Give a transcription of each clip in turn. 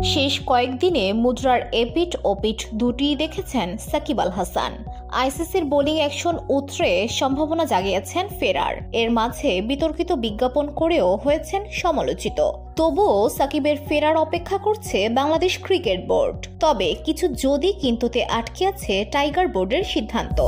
শেষ কয়েকদিনে মুদ্রার এপিঠ ওপিঠ দুটিই দেখেছেন সাকিব আল হাসান। আইসিসির বোলিং অ্যাকশন উতরে সম্ভাবনা জাগিয়েছেন ফেরার। এর মাঝে বিতর্কিত বিজ্ঞাপন করেও হয়েছেন সমালোচিত। তবুও সাকিবের ফেরার অপেক্ষা করছে বাংলাদেশ ক্রিকেট বোর্ড। তবে কিছু যদি কিন্তুতে আটকে আছে টাইগার বোর্ডের সিদ্ধান্ত।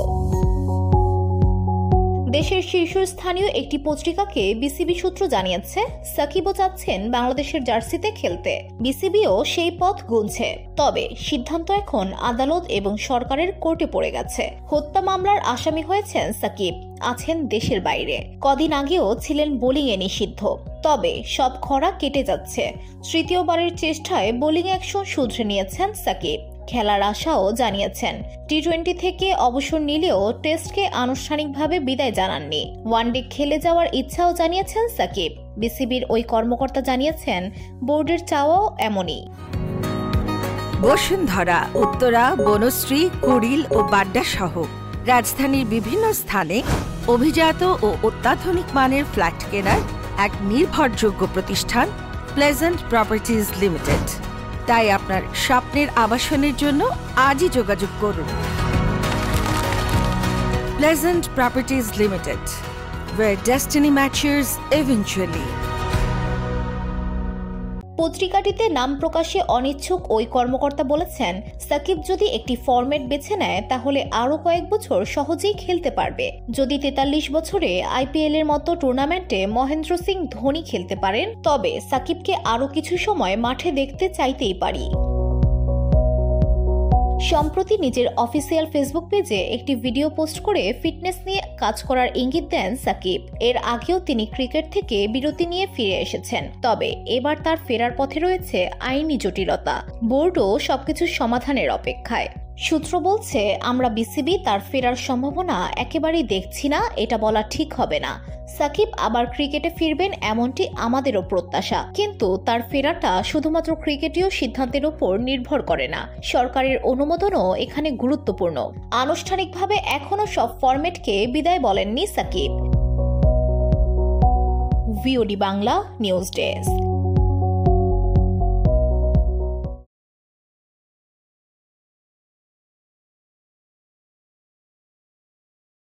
দেশের শীর্ষস্থানীয় একটি পত্রিকাকে বিসিবি সূত্র জানিয়েছে, সাকিবও চাচ্ছেন বাংলাদেশের জার্সিতে খেলতে। বিসিবিও সেই পথ গুনছে। তবে সিদ্ধান্ত এখন আদালত এবং সরকারের কোর্টে পড়ে গেছে। হত্যা মামলার আসামি হয়েছেন সাকিব, আছেন দেশের বাইরে। কদিন আগেও ছিলেন বোলিংয়ে নিষিদ্ধ। তবে সব খরা কেটে যাচ্ছে। তৃতীয়বারের চেষ্টায় বোলিং অ্যাকশন শুধরে নিয়েছেন সাকিব। খেলার আশাও জানিয়েছেন। টি-20 থেকে অবসর নিলেও টেস্টকে আনুষ্ঠানিকভাবে বিদায় জানাননি। ওয়ানডে খেলে যাওয়ার ইচ্ছাও জানিয়েছেন সাকিব। বিসিবির ওই কর্মকর্তা জানিয়েছেন, বোর্ডের চাওয়াও এমনই। বসুন্ধরা, উত্তরা, বনশ্রী, কুড়িল ও বাড্ডা সহ রাজধানীর বিভিন্ন স্থানে অভিজাত ও অত্যাধুনিক মানের ফ্ল্যাট কেনার এক নির্ভরযোগ্য প্রতিষ্ঠান প্লেজেন্ট প্রপার্টিজ লিমিটেড। তাই আপনার স্বপ্নের আবাসনের জন্য আজই যোগাযোগ করুন। Pleasant properties limited, where destiny matches eventually। পত্রিকাটিতে নাম প্রকাশে অনিচ্ছুক ওই কর্মকর্তা বলেছেন, সাকিব যদি একটি ফরম্যাট বেছে নেয় তাহলে আরও কয়েক বছর সহজেই খেলতে পারবে। যদি 43 বছরে আইপিএল এর মতো টুর্নামেন্টে মহেন্দ্র সিং ধোনি খেলতে পারেন, তবে সাকিবকে আরও কিছু সময় মাঠে দেখতে চাইতেই পারি। সম্প্রতি নিজের অফিসিয়াল ফেসবুক পেজে একটি ভিডিও পোস্ট করে ফিটনেস নিয়ে কাজ করার ইঙ্গিত দেন সাকিব। এর আগেও তিনি ক্রিকেট থেকে বিরতি নিয়ে ফিরে এসেছেন। তবে এবার তার ফেরার পথে রয়েছে আইনি জটিলতা। বোর্ডও সবকিছু সমাধানের অপেক্ষায়। সূত্র বলছে, আমরা বিসিবি তার ফেরার সম্ভাবনা একেবারেই দেখছি না, এটা বলা ঠিক হবে না। সাকিব আবার ক্রিকেটে ফিরবেন এমনটি আমাদেরও প্রত্যাশা, কিন্তু তার ফেরাটা শুধুমাত্র ক্রিকেটীয় সিদ্ধান্তের উপর নির্ভর করে না। সরকারের অনুমোদনও এখানে গুরুত্বপূর্ণ। আনুষ্ঠানিকভাবে এখনো সব ফরম্যাটকে বিদায় বলেননি Shakib. VOD Bangla news desk.